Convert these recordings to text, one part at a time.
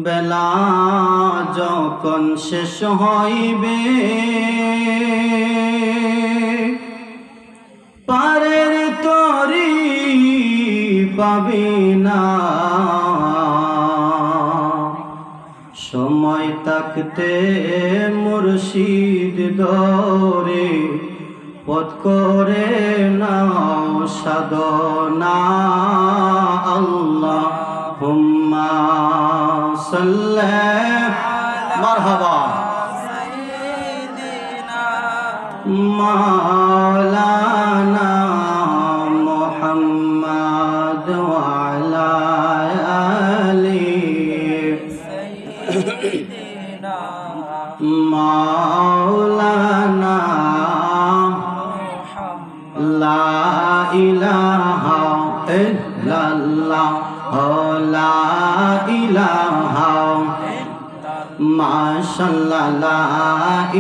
বেলা যখন শেষ হইবে পারের তরি পাবি না, সময় থাকতে মুর্শিদ ধরে পথ করে নাও সাধনা। আল্লাহুম্মা সাল্লি মারহাবা মাওলানা মুহাম্মদ ওয়া আলা আলি মাওলানা। লা ইলাহা ইল্লাল্লাহ লা ইলাহা মাশাআল্লাহ লা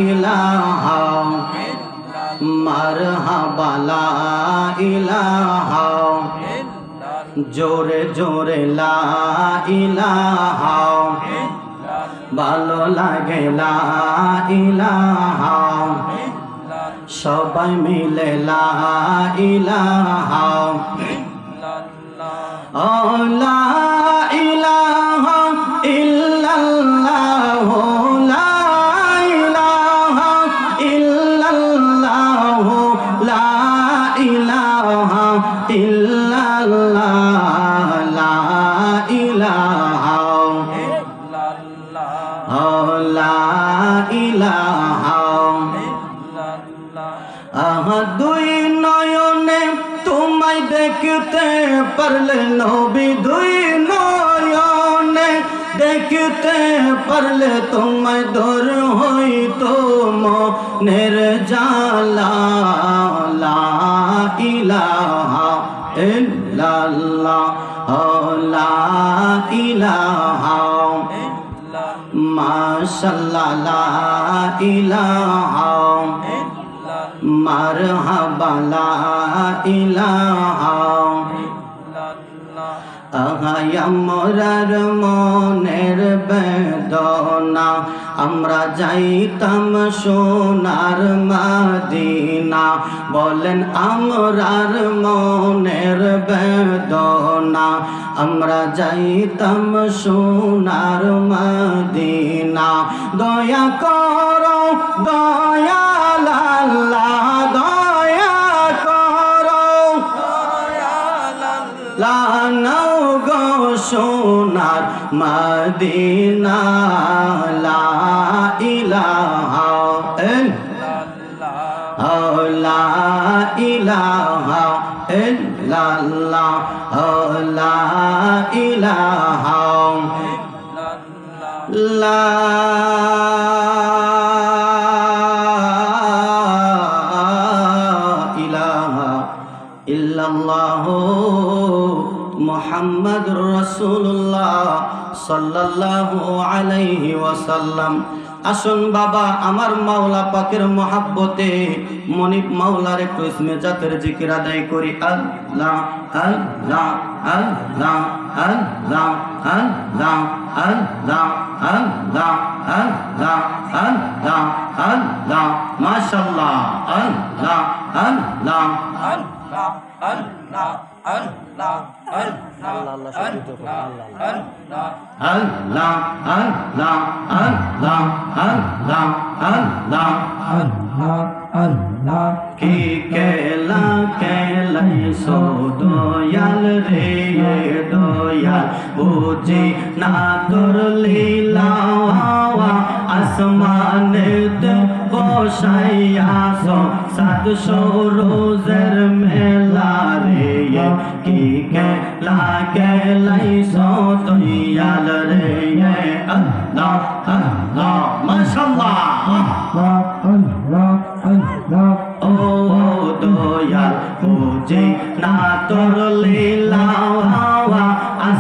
ইলাহা মারহাবা লা ইলাহা জোরে জোরে লা ইলাহা ভালো লাগে লা ইলাহা সবাই মিলে লা ইলাহা ও লা ইলাহা ইল্লাল্লাহ লা ইলাহা ইল্লাল্লাহ লা ইলাহা ইল্লাল্লাহ লা ইলাহা ও লা ইলাহা। দুই নয়নে তোমায় দেখতে পারলে নবী, দুই নয়নে দেখতে পারলে তোমায় দূর হইতো মনের জালা। লা ইলাহা ইল্লাল্লাহ লা ইলাহা মাশাআল্লাহ লা ইলাহা মারহাবা লা ইলাহা। আহাই আমরার মনের বেদনা, আমরা যাইতাম সোনার মদিনা। বলেন আমরার মনের বেদনা, আমরা যাইতাম সোনার মদিনা। দয়া করো দয়াল আল্লাহ, দয়া করো লানাও গো সোনার মদিনা। লা ইলাহা ইল্লাল্লাহ লা ইলাহা ইল্লাল্লাহ লা ইলাহা লা ইলাহা ইল্লাল্লাহ মুহাম্মাদুর রাসূলুল্লাহ সাল্লাল্লাহু আলাইহি ওয়াসাল্লাম। আসুন বাবা আমার মাওলা পাকের মহাব্বতে মনিব মাওলার একটু ইসমে জাতের জিকির আদায় করি। আল্লাহ আল্লাহ আল্লাহ আল্লাহ আল্লাহ আল্লাহ আল্লাহ আল্লাহ আল্লাহ আল্লাহ মাশাআল্লাহ আল্লাহ আল্লাহ আল্লাহ আল্লাহ আল্লাহ আল্লাহ আল্লাহ আল্লাহ আল্লাহ আল্লাহ আল্লাহ আল্লাহ আল্লাহ। কি কেলা কেলাইছো দয়াল রে দয়াল, বুঝি না তোর লীলা আসমানেতে বসাইয়াছো সাতশো রোজের মেলা রে। কি কেলা কেলাইছো দয়াল রে আল্লাহ আল্লাহ মাশাআল্লাহ আল্লাহ আল্লাহ। ও দয়াল বুঝি না তোর লীলা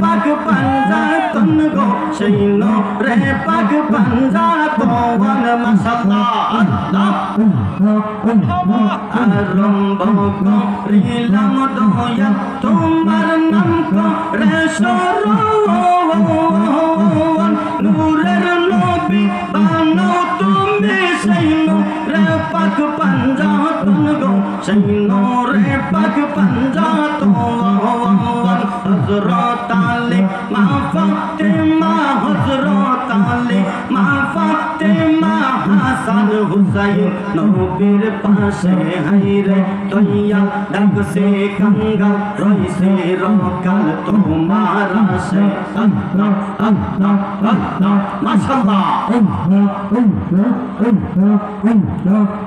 পাক পাঞ্জাতন গো সেই নূরে পাক পাঞ্জাতন মাশাআল্লাহ আল্লাহ আরম্ভ করিলাম দয়া তোমার নাম করে স্মরণ নূরের নবী বানাও তুমি সেই নূরে পাক পাঞ্জাতন গো সেই নূরে পাক পাঞ্জাতন হযরত আলী মা ফাতেমা হযরত আলী মা ফাতেমা হাসান হুসাইন নবীর পাশে হাইরে দয়াল ডাকছে গঙ্গা রইছে রকাল তোমার আসে আল্লাহ আল্লাহ আল্লাহ মাশাআল্লাহ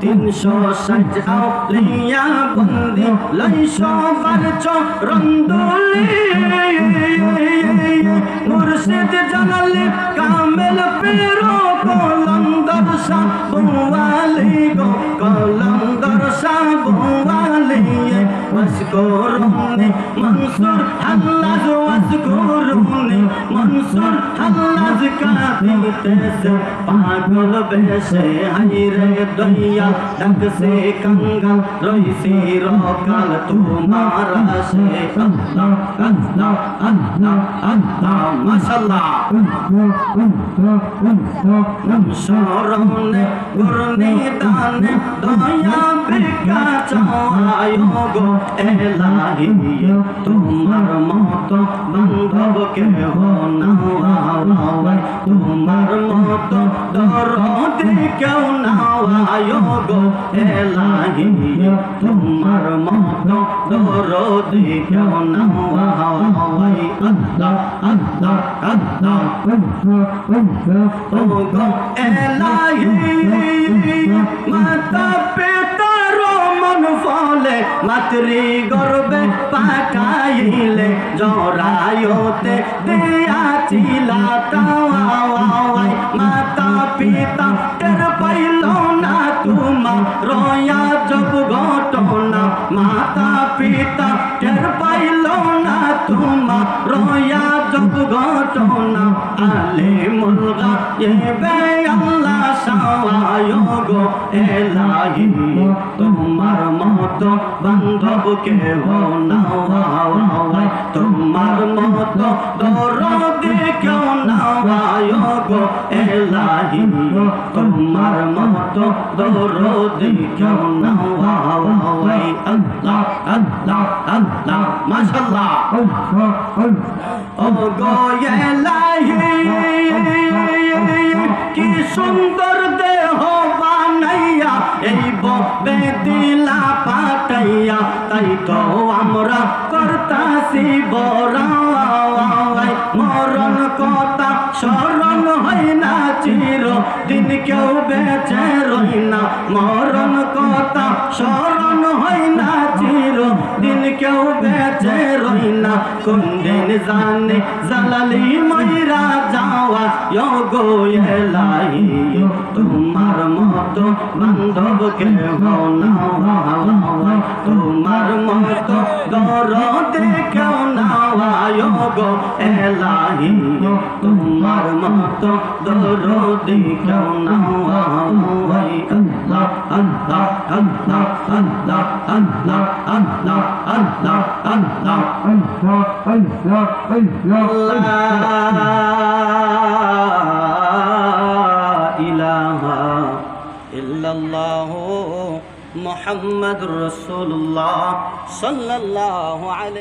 360 আউলিয়া বন্দি লাই সবার চরণ ধুলি মুর্শিদ জালালি কামেল পীরো কলন্দর শাহ বুয়ালি গো কলন্দর শাহ বুয়ালি ওয়াসকুরুনি মনসুর হাল্লাজ ওয়াসকুরুনি মনসুর হাল্লাজ কাঁদিতেছে পাগল বেশে হাইরে দয়া ডাকছে কাঙ্গাল রইছে রকাল তোমার আসে আল্লাহ আল্লাহ আল্লাহ আল্লাহ মাশাআল্লাহ শরণে গুরনি দানে দয়া ভিক্ষা চাওয়ায় গো এলাহি তোমার মত বান্ধব কেহ নাওয়ায় তোমার মত দরদি কেউ নাওয়ায় গো এলাহি তোমার মত দরদি কেউ নাওয়ায় আল্লাহ আল্লাহ আল্লাহ ও গো এলাহি মাতা পিতার মন ফলে মাতৃ গর্বে পাকাইলে জরায়তে দিয়াছিলা তাওয়াই মাতা পিতা টের পাইল না তোমার রয়া জব ঘটনা মাতা পিতা টের পাইল না তোমার রয়া জব ঘটনা আলে মুলগা এবে আল্লাহ সাওয়ায় গো এলাহি তোমার মত বান্ধব কেহ নাওয়ায় তোমার মত দরদি কেউ নাওয়ায় গো এলাহি তোমার মত দরদি কেউ নাওয়ায় আল্লাহ আল্লাহ আল্লাহ মাশাআল্লাহ ও গো এলাহি কি সুন্দর দেহ বানাইয়া এই ববে দিলা পাঠাইয়া তাই তো আমরা করতাছি বড়াই মরণ কথা স্মরণ হয় না চির দিন কেউ বেঁচে রই না মরণ কথা স্মরণ হয় না চির দিন কেউ বেঁচে রই না কোন দিন জানে জালালি ময়রা যাওয়া গো এলাহি তোমার মত বান্ধব কেহ নাওয়ায় তোমার মত দরদি কেউ নাওয়ায় গো এলাহি তোমার মত দরদি কেউ নাওয়ায় আল্লাহ আল্লাহ আল্লাহ আল্লাহ আল্লাহ আল্লাহ আল্লাহ আল্লাহ আল্লাহ ইলাহা ইল্লাল্লাহু মুহাম্মাদুর রাসূলুল্লাহ সাল্লাল্লাহু আলাইহি